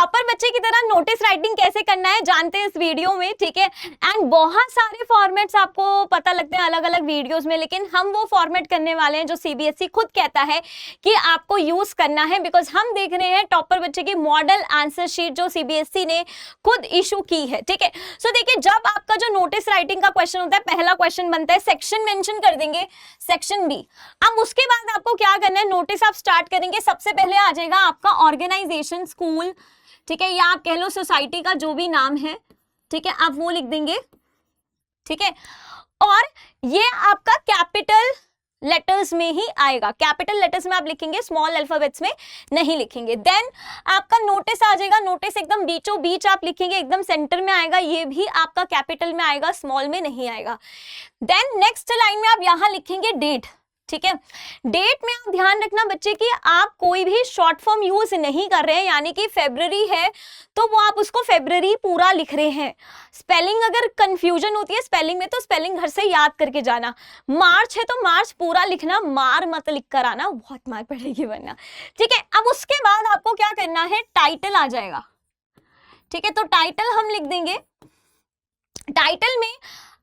Topper बच्चे की तरह नोटिस राइटिंग कैसे करना है जानते हैं इस वीडियो में, ठीक है। एंड बहुत सारे फॉर्मेट्स आपको पता लगते हैं अलग अलग वीडियोस में, लेकिन हम वो फॉर्मेट करने वाले हैं जो सीबीएसई खुद कहता है कि आपको यूज करना है, बिकॉज हम देख रहे हैं टॉपर बच्चे की मॉडल आंसर शीट जो सीबीएसई ने खुद इशू की है, ठीक है। सो देखिए, जब आपका जो नोटिस राइटिंग का क्वेश्चन होता है, पहला क्वेश्चन बनता है, सेक्शन मेंशन कर देंगे, सेक्शन बी। अब उसके बाद आपको क्या करना है, नोटिस आप स्टार्ट करेंगे, सबसे पहले आ जाएगा आपका ऑर्गेनाइजेशन, स्कूल, ठीक है, या आप कह लो सोसाइटी का जो भी नाम है, ठीक है, आप वो लिख देंगे, ठीक है। और ये आपका कैपिटल लेटर्स में ही आएगा, कैपिटल लेटर्स में आप लिखेंगे, स्मॉल अल्फाबेट्स में नहीं लिखेंगे। देन आपका नोटिस आ जाएगा, नोटिस एकदम बीचों बीच आप लिखेंगे, एकदम सेंटर में आएगा, ये भी आपका कैपिटल में आएगा, स्मॉल में नहीं आएगा। देन नेक्स्ट लाइन में आप यहां लिखेंगे डेट, ठीक है। डेट में आप ध्यान रखना बच्चे कि आप कोई भी शॉर्ट फॉर्म यूज नहीं कर रहे हैं, यानी कि फेब्रुअरी है तो वो आप उसको फेब्रुअरी पूरा लिख रहे हैं। स्पेलिंग अगर कंफ्यूजन होती है स्पेलिंग में तो स्पेलिंग घर से याद करके जाना। मार्च है तो मार्च पूरा लिखना, मार मत लिख कर आना, बहुत मार पड़ेगी वरना, ठीक है। अब उसके बाद आपको क्या करना है, टाइटल आ जाएगा, ठीक है। तो टाइटल हम लिख देंगे, टाइटल में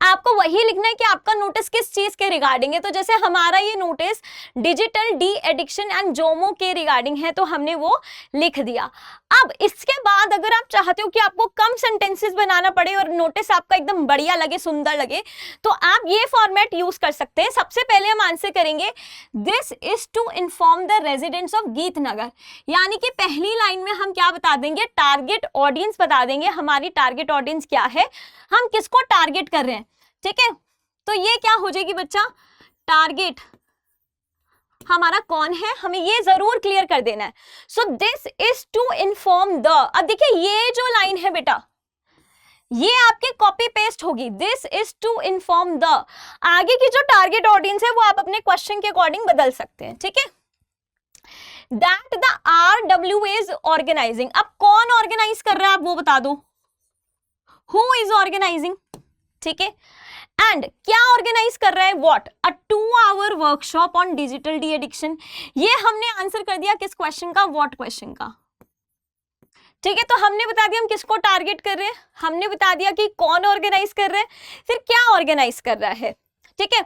आपको वही लिखना है कि आपका नोटिस किस चीज के रिगार्डिंग है। तो जैसे हमारा ये notice digital de addiction and Jomo के रिगार्डिंग है तो हमने वो लिख दिया। अब इसके बाद अगर आप चाहते हो कि आपको कम सेंटेंसेस बनाना पड़े और नोटिस आपका एकदम बढ़िया लगे, सुंदर लगे, तो आप ये फॉर्मेट यूज कर सकते हैं। सबसे पहले हम आंसर करेंगे, this is to inform the residents of Geetnagar, यानी कि पहली लाइन में हम क्या बता देंगे, टारगेट ऑडियंस बता देंगे। हमारी टारगेट ऑडियंस क्या है, हम किसको टारगेट कर रहे हैं, ठीक है। तो ये क्या हो जाएगी बच्चा, टारगेट हमारा कौन है, हमें ये जरूर क्लियर कर देना है। So this is to inform the, अब देखिए ये जो लाइन है बेटा ये आपके कॉपी पेस्ट होगी, this is to inform the. आगे की जो टारगेट ऑडियंस है वो आप अपने क्वेश्चन के अकॉर्डिंग बदल सकते हैं, ठीक है। That the RW is organising, अब कौन ऑर्गेनाइज कर रहा है आप वो बता दो, हु इज ऑर्गेनाइजिंग, ठीक है। एंड क्या ऑर्गेनाइज कर रहा है, what, a 2-hour workshop on digital de addiction. ये हमने आंसर कर दिया किस क्वेश्चन का, व्हाट क्वेश्चन का, ठीक है। तो हमने बता दिया हम किसको टारगेट कर रहे हैं, हमने बता दिया कि कौन ऑर्गेनाइज कर रहा है, फिर क्या ऑर्गेनाइज कर रहा है, ठीक है।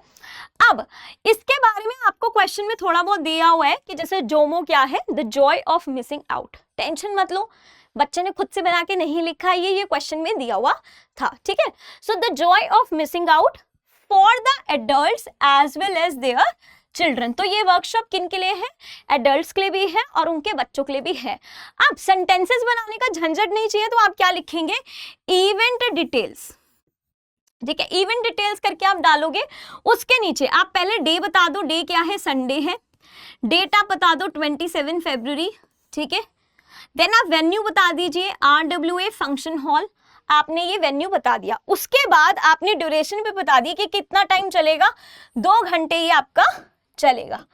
अब इसके बारे में आपको क्वेश्चन में थोड़ा बहुत दिया हुआ है कि जैसे जोमो क्या है, the joy of missing out. Tension मत लो, बच्चे ने खुद से बना के नहीं लिखा, ये क्वेश्चन में दिया हुआ था, ठीक है। So the joy of missing out for the adults as well as their children. तो ये वर्कशॉप किन के लिए है, एडल्ट्स के लिए भी है और उनके बच्चों के लिए भी है। अब सेंटेंसेस बनाने का झंझट नहीं चाहिए तो आप क्या लिखेंगे, इवेंट डिटेल्स, ठीक है। इवेंट डिटेल्स करके आप डालोगे, उसके नीचे आप पहले डे बता दो, डे क्या है, संडे है। डेट आप बता दो 27 फरवरी, ठीक है। देन आप वेन्यू बता दीजिए, RWA फंक्शन हॉल, आपने ये वेन्यू बता दिया। उसके बाद आपने ड्यूरेशन भी बता दी कि कितना टाइम चलेगा, 2 घंटे ये आपका चलेगा,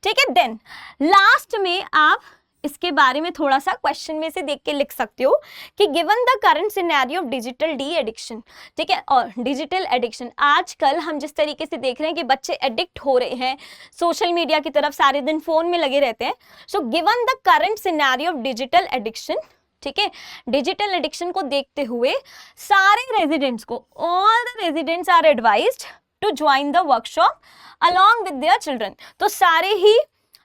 ठीक है। देन लास्ट में आप इसके बारे में थोड़ा सा क्वेश्चन में से देख के लिख सकते हो कि given the current scenario of digital de addiction, ठीक है। और डिजिटल एडिक्शन आजकल हम जिस तरीके से देख रहे हैं कि बच्चे एडिक्ट हो रहे हैं सोशल मीडिया की तरफ, सारे दिन फोन में लगे रहते हैं। So given the current scenario of digital addiction, ठीक है, डिजिटल एडिक्शन को देखते हुए सारे रेजिडेंट्स को, all the residents are advised to join the workshop along with their children. तो सारे ही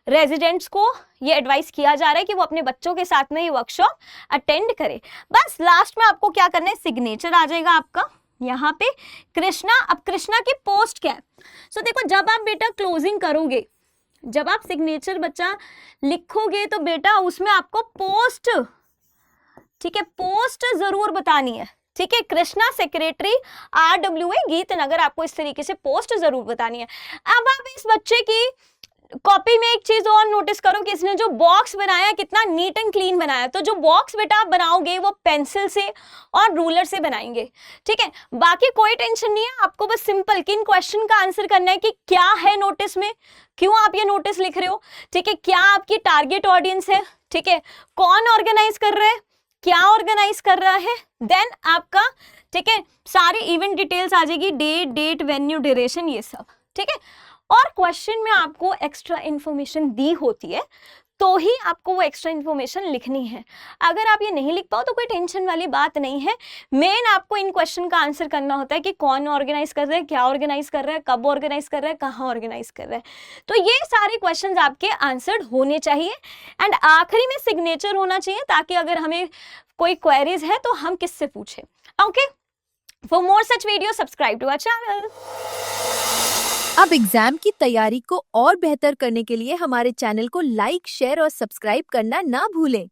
रेजिडेंट्स को ये एडवाइस किया जा रहा है कि वो अपने बच्चों के साथ में ये वर्कशॉप अटेंड करें। बस लास्ट में आपको क्या करना है, सिग्नेचर आ जाएगा आपका यहाँ पे कृष्णा। अब कृष्णा की पोस्ट क्या है, सो देखो जब आप बेटा क्लोजिंग करोगे, जब आप सिग्नेचर बच्चा लिखोगे तो बेटा उसमें आपको पोस्ट, ठीक है, पोस्ट जरूर बतानी है, ठीक है। कृष्णा सेक्रेटरी RWA गीतनगर, आपको इस तरीके से पोस्ट जरूर बतानी है। अब आप इस बच्चे की कॉपी में एक चीज और नोटिस करो कि इसने जो बॉक्स बनाया कितना नीट एंड क्लीन बनाया। तो जो बॉक्स बेटा आप बनाओगे वो पेंसिल से और रूलर से बनाएंगे, ठीक है। बाकी कोई टेंशन नहीं है, आपको बस सिंपल किन क्वेश्चन का आंसर करना है कि क्या है नोटिस में, क्यों आप ये नोटिस लिख रहे हो, ठीक है, क्या आपकी टारगेट ऑडियंस है, ठीक है, कौन ऑर्गेनाइज कर रहा है, क्या ऑर्गेनाइज कर रहा है। देन आपका, ठीक है, सारी इवेंट डिटेल्स आ जाएगी, डेट, वेन्यू, ड्यूरेशन, ये सब, ठीक है। और क्वेश्चन में आपको एक्स्ट्रा इंफॉर्मेशन दी होती है तो ही आपको वो एक्स्ट्रा इन्फॉर्मेशन लिखनी है। अगर आप ये नहीं लिख पाओ तो कोई टेंशन वाली बात नहीं है। मेन आपको इन क्वेश्चन का आंसर करना होता है कि कौन ऑर्गेनाइज कर रहा है, क्या ऑर्गेनाइज कर रहा है, कब ऑर्गेनाइज कर रहा है, कहाँ ऑर्गेनाइज कर रहा है। तो ये सारे क्वेश्चन आपके आंसर्ड होने चाहिए। एंड आखिरी में सिग्नेचर होना चाहिए, ताकि अगर हमें कोई क्वेरीज है तो हम किससे पूछें। Okay, for more such video subscribe to our channel. अब एग्जाम की तैयारी को और बेहतर करने के लिए हमारे चैनल को लाइक, शेयर और सब्सक्राइब करना ना भूलें।